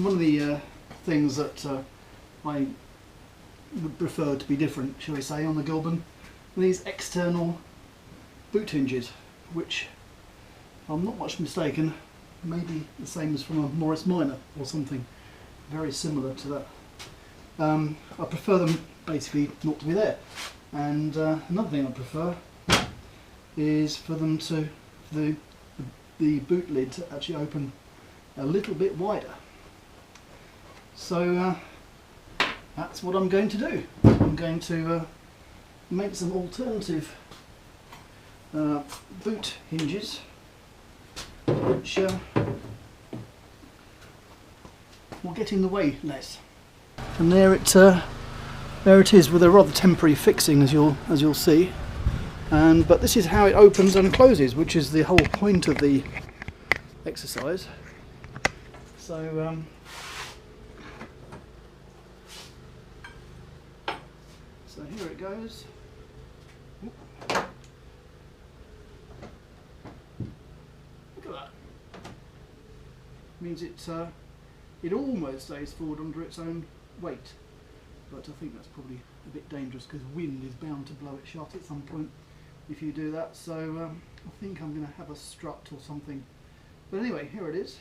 one of the things that I would prefer to be different, shall we say, on the Goulburn, are these external boot hinges, which, if I'm not much mistaken, may be the same as from a Morris Minor or something very similar to that. I prefer them basically not to be there. And another thing I prefer is for them to, the boot lid to actually open a little bit wider. So that's what I'm going to do. I'm going to make some alternative boot hinges which will get in the way less. And there it is, with a rather temporary fixing, as you'll see. But this is how it opens and closes, which is the whole point of the exercise. So here it goes. Look at that. Means it almost stays forward under its own weight, but I think that's probably a bit dangerous because wind is bound to blow it shut at some point if you do that. So I think I'm going to have a strut or something. But anyway, here it is,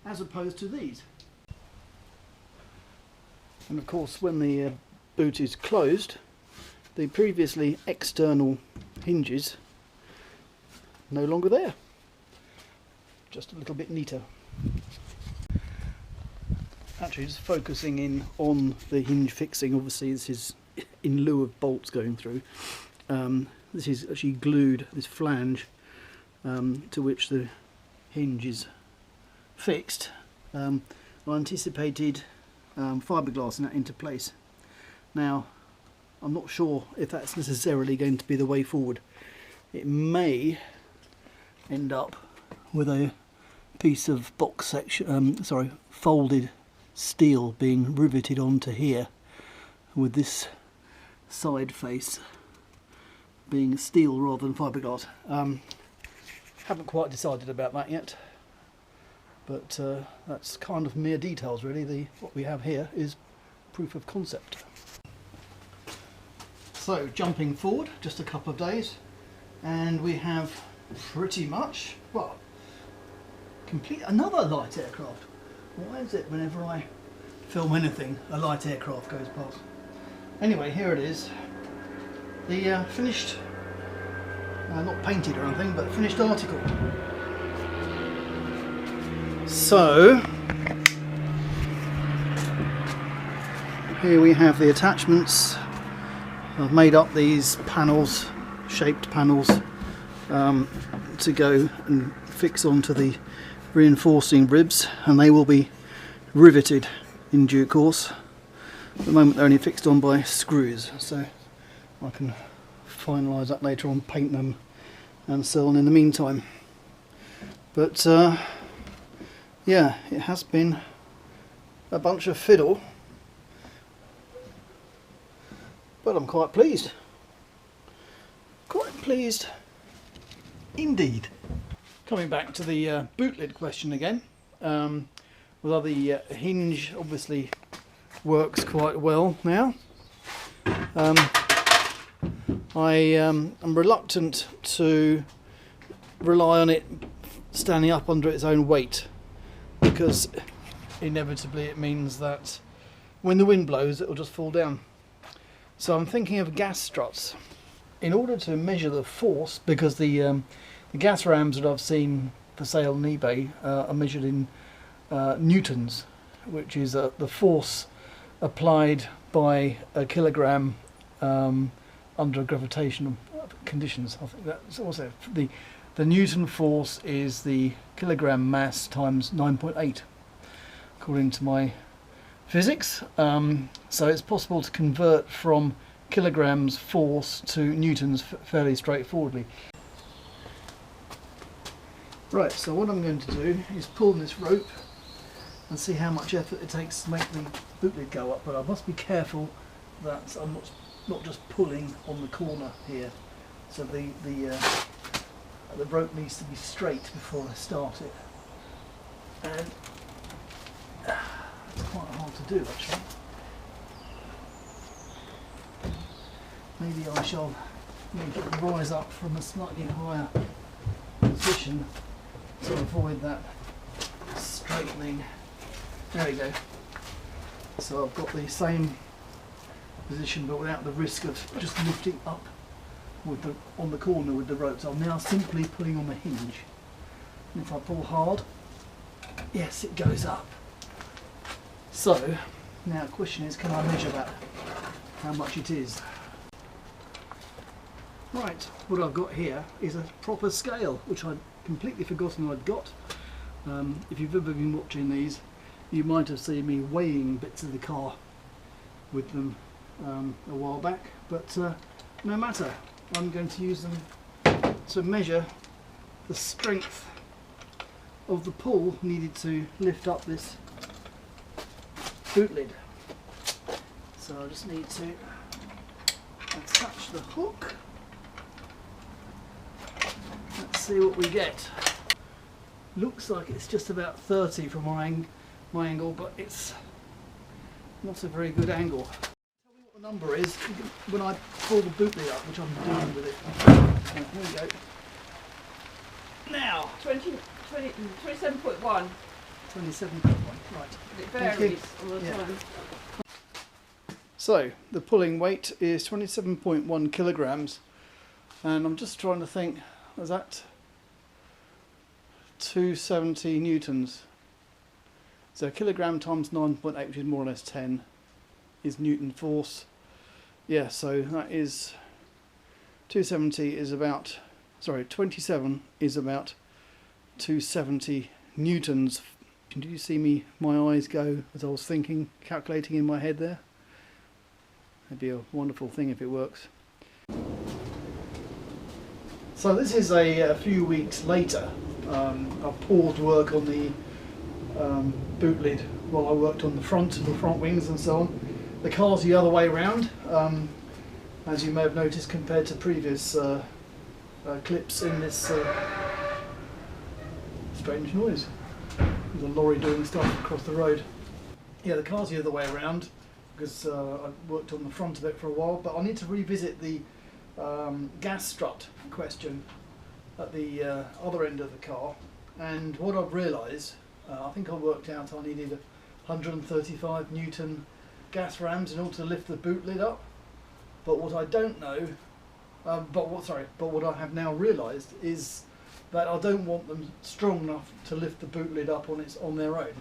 as opposed to these. And of course, when the boot is closed, the previously external hinges no longer there. Just a little bit neater. Actually, just focusing in on the hinge fixing, obviously this is in lieu of bolts going through. This is actually glued, this flange to which the hinge is fixed. I anticipated fiberglass in that into place. Now, I'm not sure if that's necessarily going to be the way forward. It may end up with a piece of box section, folded steel being riveted onto here, with this side face being steel rather than fiberglass. Haven't quite decided about that yet, but that's kind of mere details really. What we have here is proof of concept. So jumping forward just a couple of days, and we have pretty much, well, complete another light aircraft. Why is it whenever I film anything a light aircraft goes past? Anyway, here it is, the finished, not painted or anything, but finished article. So here we have the attachments. I've made up these panels, shaped panels, to go and fix onto the reinforcing ribs, and they will be riveted in due course. At the moment they're only fixed on by screws, so I can finalise that later on, paint them and so on in the meantime. But yeah, it has been a bunch of fiddle, but I'm quite pleased. Quite pleased indeed. Coming back to the boot lid question again, although the hinge obviously works quite well now, I am reluctant to rely on it standing up under its own weight, because inevitably it means that when the wind blows it will just fall down. So I'm thinking of gas struts. In order to measure the force, because the gas rams that I've seen for sale on eBay are measured in newtons, which is the force applied by a kilogram under gravitational conditions. I think that's also the Newton force is the kilogram mass times 9.8, according to my physics. So it's possible to convert from kilograms force to newtons fairly straightforwardly. Right, so what I'm going to do is pull this rope and see how much effort it takes to make the boot lid go up, but I must be careful that I'm not just pulling on the corner here, so the rope needs to be straight before I start it. And it's quite hard to do actually. Maybe I shall make it rise up from a slightly higher position to avoid that straightening. There we go. So I've got the same position but without the risk of just lifting up with the on the corner with the ropes. I'm now simply pulling on the hinge. And if I pull hard, yes, it goes up. So now the question is, can I measure that? How much it is? Right, what I've got here is a proper scale, which I'd completely forgotten I'd got. If you've ever been watching these, you might have seen me weighing bits of the car with them a while back, but no matter, I'm going to use them to measure the strength of the pull needed to lift up this boot lid. So I just need to attach the hook. Let's see what we get. Looks like it's just about 30 from my angle, but it's not a very good angle. Tell me what the number is when I pull the boot lid up, which I'm doing with it. Right, here we go. Now, 27.1. 27.1, right. It varies all the time. So, the pulling weight is 27.1 kilograms, and I'm just trying to think, is that 270 newtons? So a kilogram times 9.8, which is more or less 10, is newton force. Yeah, so that is 270 is about, sorry, 27 is about 270 newtons. Did you see me, my eyes go as I was thinking, calculating in my head there? That'd be a wonderful thing if it works. So this is a few weeks later. I've paused work on the boot lid while I worked on the front wings and so on. The car's the other way around, as you may have noticed compared to previous clips in this strange noise. There's a lorry doing stuff across the road. Yeah, the car's the other way around because I worked on the front of it for a while, but I need to revisit the gas strut question at the other end of the car, and what I've realised, I think I worked out I needed 135 Newton gas rams in order to lift the boot lid up, but what I don't know, but what I have now realised is that I don't want them strong enough to lift the boot lid up on their own.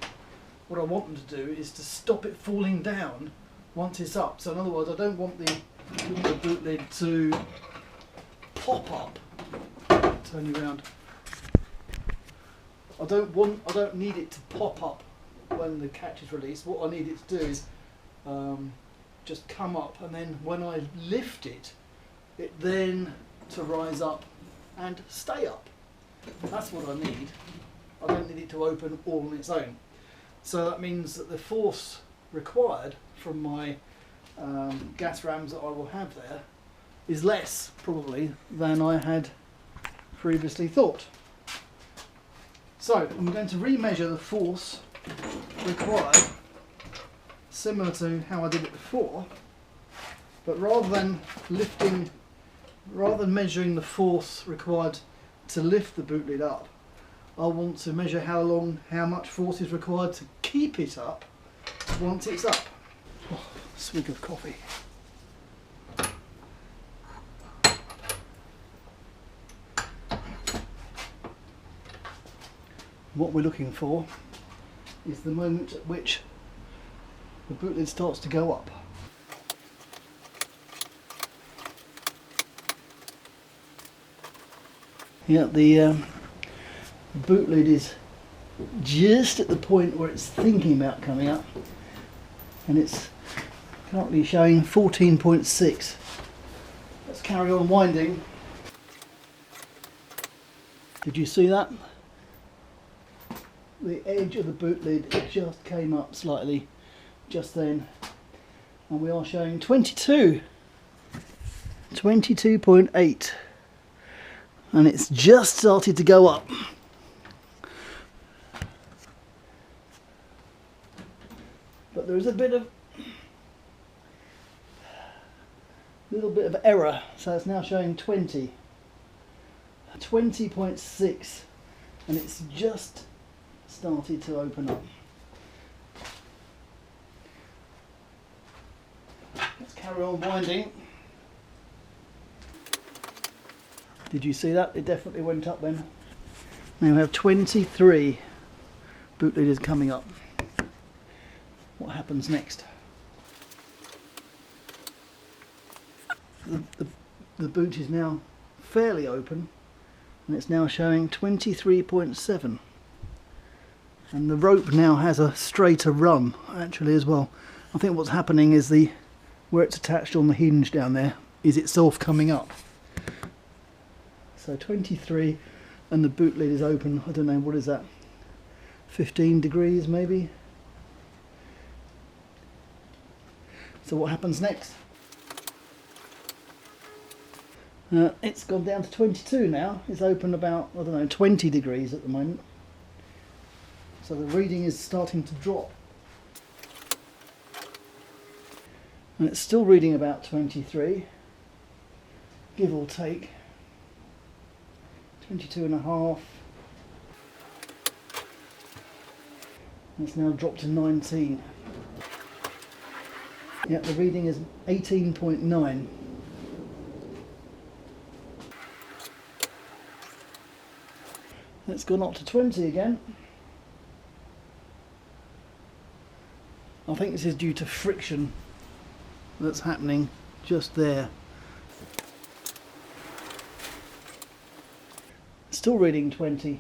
What I want them to do is to stop it falling down once it's up. So in other words, I don't want the boot lid to pop up. Turn you around. I don't need it to pop up when the catch is released. What I need it to do is just come up, and then when I lift it, it then to rise up and stay up. That's what I need. I don't need it to open all on its own. So that means that the force required from my gas rams that I will have there is less probably than I had previously thought. So I'm going to remeasure the force required similar to how I did it before, but rather than measuring the force required to lift the boot lid up, I want to measure how much force is required to keep it up once it's up. Oh, swig of coffee. What we're looking for is the moment at which the boot lid starts to go up. Yeah, the boot lid is just at the point where it's thinking about coming up, and it's currently showing 14.6. Let's carry on winding. Did you see that? The edge of the boot lid just came up slightly just then, and we are showing 22.8, and it's just started to go up. but there is a little bit of error, so it's now showing 20.6, and it's just started to open up. Let's carry on winding. Did you see that? It definitely went up then. Now we have 23 boot leaders coming up. What happens next? The boot is now fairly open, and it's now showing 23.7, and the rope now has a straighter run actually as well. I think what's happening is where it's attached on the hinge down there is itself coming up. So 23, and the boot lid is open. I don't know, what is that, 15 degrees maybe. So what happens next? It's gone down to 22 now. It's open about, I don't know, 20 degrees at the moment. So the reading is starting to drop. And it's still reading about 23, give or take. 22 and a half. It's now dropped to 19. Yeah, the reading is 18.9. It's gone up to 20 again. I think this is due to friction that's happening just there. Still reading 20.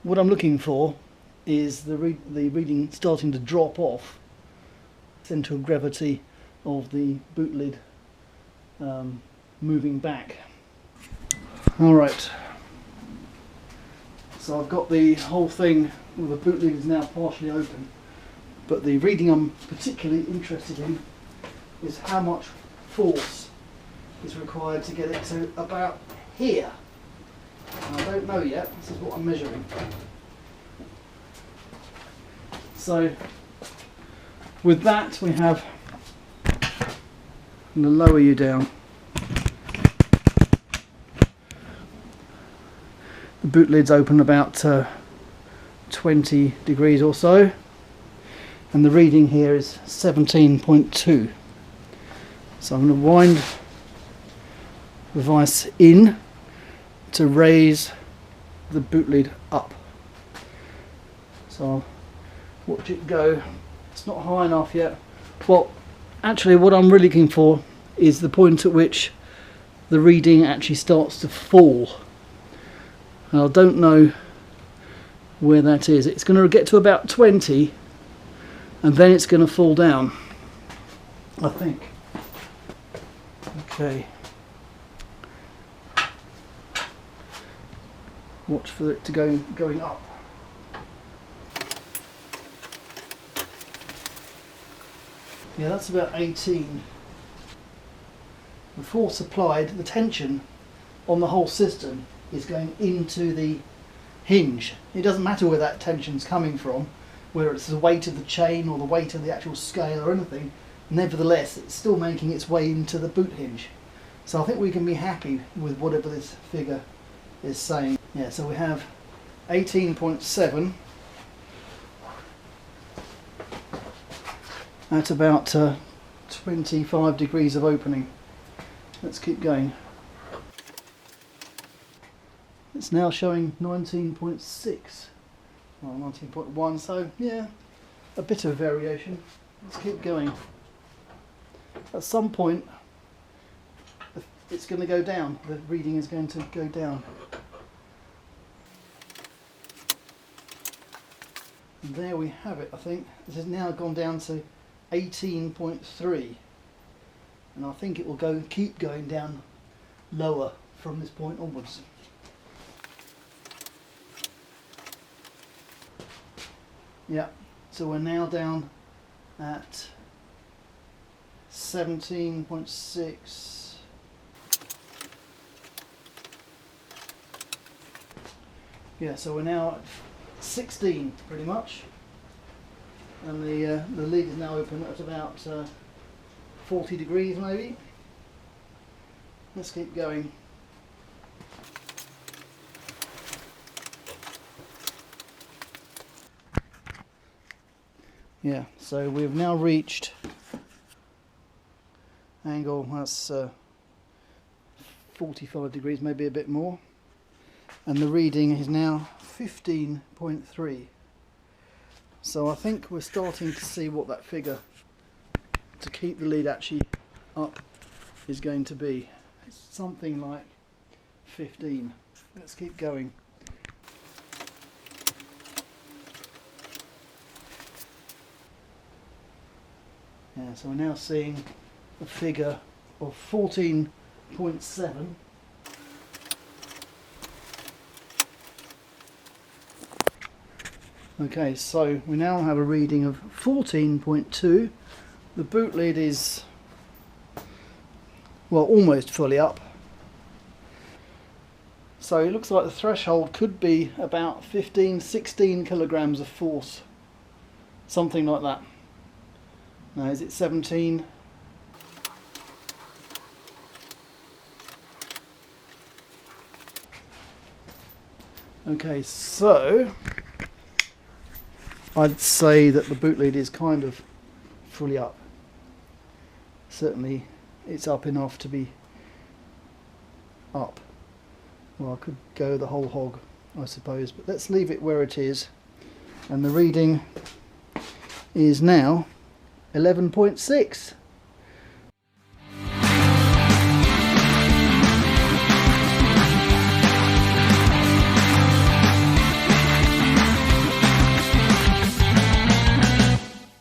What I'm looking for is the reading starting to drop off, centre of gravity of the boot lid moving back. Alright, so I've got the whole thing, well, the boot lid is now partially open, but the reading I'm particularly interested in is how much force is required to get it to about here. And I don't know yet, this is what I'm measuring. So with that we have, I'm going to lower you down. The boot lid's open about 20 degrees or so, and the reading here is 17.2. So I'm going to wind the vice in to raise the boot lid up. So I'll watch it go. It's not high enough yet. Well, actually what I'm really looking for is the point at which the reading actually starts to fall. And I don't know where that is. It's going to get to about 20 and then it's going to fall down, I think. Okay. Watch for it to going up. Yeah, that's about 18. The force applied, the tension on the whole system is going into the hinge. It doesn't matter where that tension's coming from, whether it's the weight of the chain or the weight of the actual scale or anything, nevertheless it's still making its way into the boot hinge. So I think we can be happy with whatever this figure is saying. Yeah, so we have 18.7 at about 25 degrees of opening. Let's keep going. It's now showing 19.6, well 19.1, so yeah, a bit of variation. Let's keep going. At some point it's going to go down, the reading is going to go down. And there we have it, I think. This has now gone down to 18.3, and I think it will keep going down lower from this point onwards. Yeah, so we're now down at 17.6. Yeah, so we're now at 16 pretty much. and the lid is now open at about 40 degrees maybe. Let's keep going. Yeah, so we've now reached angle, that's 45 degrees, maybe a bit more, and the reading is now 15.3. So I think we're starting to see what that figure to keep the lid actually up is going to be. It's something like 15. Let's keep going. Yeah, so we're now seeing a figure of 14.7. Okay, so we now have a reading of 14.2. The boot lid is, well, almost fully up. So it looks like the threshold could be about 16 kilograms of force. Something like that. Now, is it 17? Okay, so I'd say that the boot lid is kind of fully up. Certainly it's up enough to be up. Well, I could go the whole hog, I suppose, but let's leave it where it is. And the reading is now 11.6.